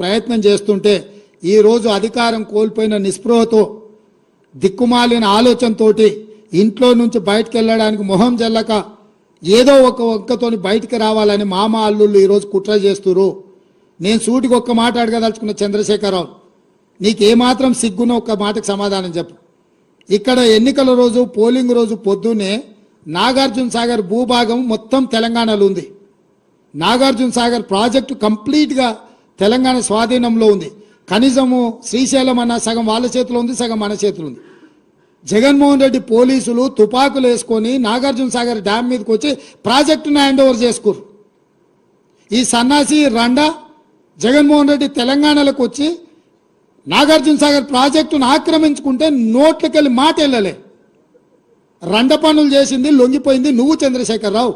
ప్రయత్నం చేస్తుంటే ఈ రోజు అధికారం కోల్పోయిన నిస్పృహతో దిక్కుమాలిన ఆలోచనతోటి ఇంట్లో నుంచి బయటికి వెళ్ళడానికి మొహం జల్లక ఏదో ఒక ఒక్కతోని బయటికి రావాలని మామ అల్లుళ్ళు ఈరోజు కుట్ర చేస్తురు. నేను సూటికి ఒక్క మాట అడగదలుచుకున్న చంద్రశేఖరరావు, నీకేమాత్రం సిగ్గున ఒక్క మాటకు సమాధానం చెప్పు. ఇక్కడ ఎన్నికల రోజు పోలింగ్ రోజు పొద్దున్నే నాగార్జున సాగర్ భూభాగం మొత్తం తెలంగాణలో ఉంది. నాగార్జున సాగర్ ప్రాజెక్టు కంప్లీట్గా తెలంగాణ స్వాధీనంలో ఉంది. కనీసము శ్రీశైలం అన్న సగం వాళ్ళ చేతిలో ఉంది, సగం మన చేతిలో ఉంది. జగన్మోహన్ రెడ్డి పోలీసులు తుపాకులు వేసుకొని నాగార్జున సాగర్ డ్యామ్ మీదకి వచ్చి ప్రాజెక్టును హ్యాండ్ ఓవర్ చేసుకోరు. ఈ సన్నాసి రండా జగన్మోహన్ రెడ్డి తెలంగాణలోకి వచ్చి నాగార్జున సాగర్ ప్రాజెక్టును ఆక్రమించుకుంటే నోట్లకెళ్ళి మాట వెళ్ళలే. రండ పనులు చేసింది లొంగిపోయింది నువ్వు చంద్రశేఖరరావు.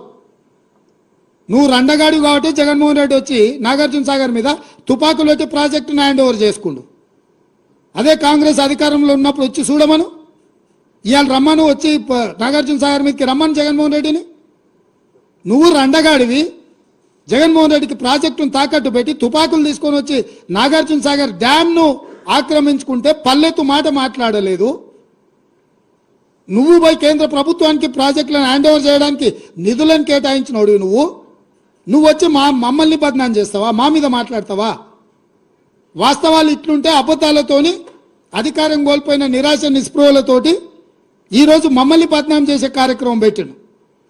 నువ్వు రండగాడి కాబట్టి జగన్మోహన్ రెడ్డి వచ్చి నాగార్జున సాగర్ మీద తుపాకులు వచ్చి ప్రాజెక్టును హ్యాండ్ ఓవర్ చేసుకుండు. అదే కాంగ్రెస్ అధికారంలో ఉన్నప్పుడు వచ్చి చూడమను, ఇవాళ రమ్మను, వచ్చి నాగార్జున సాగర్ మీదకి రమ్మను జగన్మోహన్ రెడ్డిని. నువ్వు రండగాడివి, జగన్మోహన్ రెడ్డికి ప్రాజెక్టును తాకట్టు పెట్టి తుపాకులు తీసుకొని వచ్చి నాగార్జున సాగర్ డ్యామ్ను ఆక్రమించుకుంటే పల్లెత్తు మాట మాట్లాడలేదు. నువ్వు పోయి కేంద్ర ప్రభుత్వానికి ప్రాజెక్టులను హ్యాండ్ ఓవర్ చేయడానికి నిధులను కేటాయించినోడు నువ్వు వచ్చి మమ్మల్ని బదనాం చేస్తావా, మా మీద మాట్లాడతావా? వాస్తవాలు ఇట్లుంటే అబద్ధాలతోని అధికారం కోల్పోయిన నిరాశ నిస్పృహలతోటి ఈరోజు మమ్మల్ని బదనాం చేసే కార్యక్రమం పెట్టాను.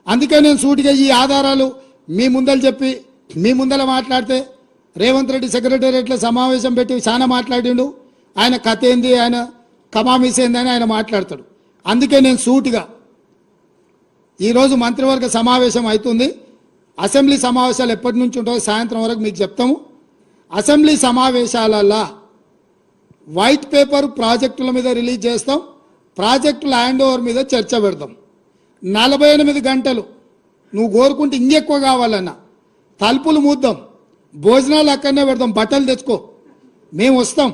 అందుకే నేను సూటిగా ఈ ఆధారాలు మీ ముందలు చెప్పి మీ ముందర మాట్లాడితే రేవంత్ రెడ్డి సెక్రటేరియట్లో సమావేశం పెట్టి చాలా మాట్లాడిండు. ఆయన కథ ఏంది, ఆయన కమామిస్ ఏంది అని ఆయన మాట్లాడతాడు. అందుకే నేను సూటిగా ఈరోజు మంత్రివర్గ సమావేశం అవుతుంది. అసెంబ్లీ సమావేశాలు ఎప్పటి నుంచి ఉంటాయో సాయంత్రం వరకు మీకు చెప్తాము. అసెంబ్లీ సమావేశాలల్లో వైట్ పేపర్ ప్రాజెక్టుల మీద రిలీజ్ చేస్తాం, ప్రాజెక్టుల హ్యాండ్ ఓవర్ మీద చర్చ పెడతాం. 48 గంటలు నువ్వు కోరుకుంటే ఇంకెక్కువ కావాలన్నా తలుపులు మూద్దాం, భోజనాలు అక్కడనే పెడతాం, బట్టలు తెచ్చుకో, మేము వస్తాం.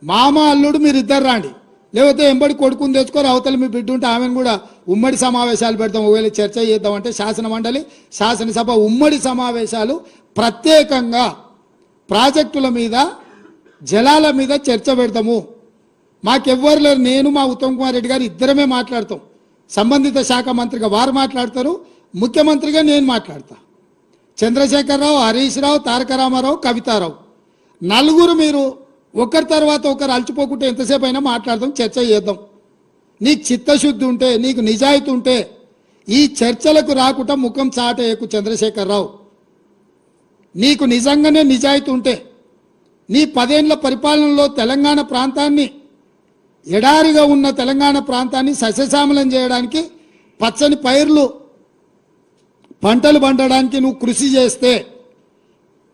మామ అల్లుడు మీరు ఇద్దరు రాండి, లేకపోతే ఎంబడి కొడుకుని తెచ్చుకొని అవతల మీ బిడ్డ ఉంటే ఆమెను కూడా ఉమ్మడి సమావేశాలు పెడతాం. ఒకవేళ చర్చ చేద్దామంటే శాసన మండలి శాసనసభ ఉమ్మడి సమావేశాలు ప్రత్యేకంగా ప్రాజెక్టుల మీద జలాల మీద చర్చ పెడతాము. మాకెవ్వరు లేరు, నేను మా ఉత్తమ్ కుమార్ రెడ్డి గారు ఇద్దరమే మాట్లాడతాం. సంబంధిత శాఖ మంత్రిగా వారు మాట్లాడతారు, ముఖ్యమంత్రిగా నేను మాట్లాడతా. చంద్రశేఖరరావు, హరీష్ రావు, తారక రామారావు, కవితారావు నలుగురు మీరు ఒకరి తర్వాత ఒకరు అలచిపోకుంటే ఎంతసేపు అయినా మాట్లాడదాం, చర్చ చేద్దాం. నీకు చిత్తశుద్ధి ఉంటే, నీకు నిజాయితీ ఉంటే ఈ చర్చలకు రాకుండా ముఖం చాటేయకు చంద్రశేఖరరావు. నీకు నిజంగానే నిజాయితీ ఉంటే నీ 10 ఏళ్ల పరిపాలనలో తెలంగాణ ప్రాంతాన్ని, ఎడారిగా ఉన్న తెలంగాణ ప్రాంతాన్ని సస్యశ్యామలం చేయడానికి, పచ్చని పైర్లు పంటలు పండడానికి నువ్వు కృషి చేస్తే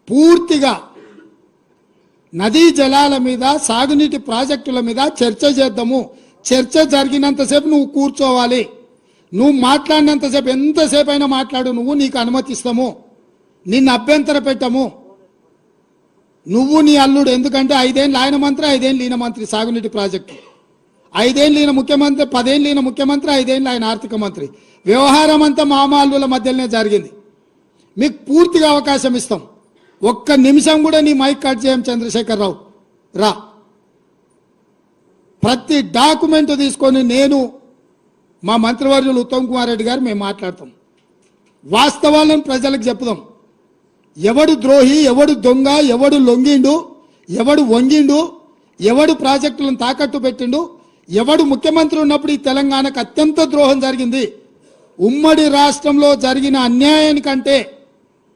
పూర్తిగా నదీ జలాల మీద, సాగునీటి ప్రాజెక్టుల మీద చర్చ చేద్దాము. చర్చ జరిగినంతసేపు నువ్వు కూర్చోవాలి. నువ్వు మాట్లాడినంతసేపు ఎంతసేపు అయినా మాట్లాడు, నువ్వు నీకు అనుమతిస్తాము, నిన్ను అభ్యంతర పెట్టము. నువ్వు నీ అల్లుడు, ఎందుకంటే 5 ఏళ్ళు ఆయన మంత్రి, 5 ఏళ్ళు ఈయన మంత్రి సాగునీటి ప్రాజెక్టు, 5 ఏళ్ళు ఈయన ముఖ్యమంత్రి, 10 ఏళ్ళు ఈయన ముఖ్యమంత్రి, 5 ఏళ్ళు ఆయన ఆర్థిక మంత్రి. వ్యవహారం అంతా మామ అల్లుల మధ్యలోనే జరిగింది. మీకు పూర్తిగా అవకాశం ఇస్తాం. ఒక్క నిమిషం కూడా నీ మైక్ కట్ చేయం చంద్రశేఖరరావు, రా. ప్రతి డాక్యుమెంట్ తీసుకొని నేను మా మంత్రివర్యులు ఉత్తమ్ కుమార్ రెడ్డి గారు మేము మాట్లాడతాం. వాస్తవాలను ప్రజలకు చెప్పుదాం. ఎవడు ద్రోహి, ఎవడు దొంగ, ఎవడు లొంగిండు, ఎవడు వంగిండు, ఎవడు ప్రాజెక్టులను తాకట్టు పెట్టిండు, ఎవడు ముఖ్యమంత్రి ఉన్నప్పుడు ఈ తెలంగాణకు అత్యంత ద్రోహం జరిగింది. ఉమ్మడి రాష్ట్రంలో జరిగిన అన్యాయానికంటే,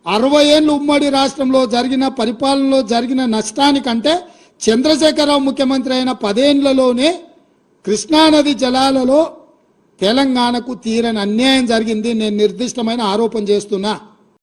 60 ఏళ్ళు ఉమ్మడి రాష్ట్రంలో జరిగిన పరిపాలనలో జరిగిన నష్టానికంటే చంద్రశేఖరరావు ముఖ్యమంత్రి అయిన 10 ఏళ్లలోనే కృష్ణానది జలాలలో తెలంగాణకు తీరని అన్యాయం జరిగింది. నేను నిర్దిష్టమైన ఆరోపణ చేస్తున్నా.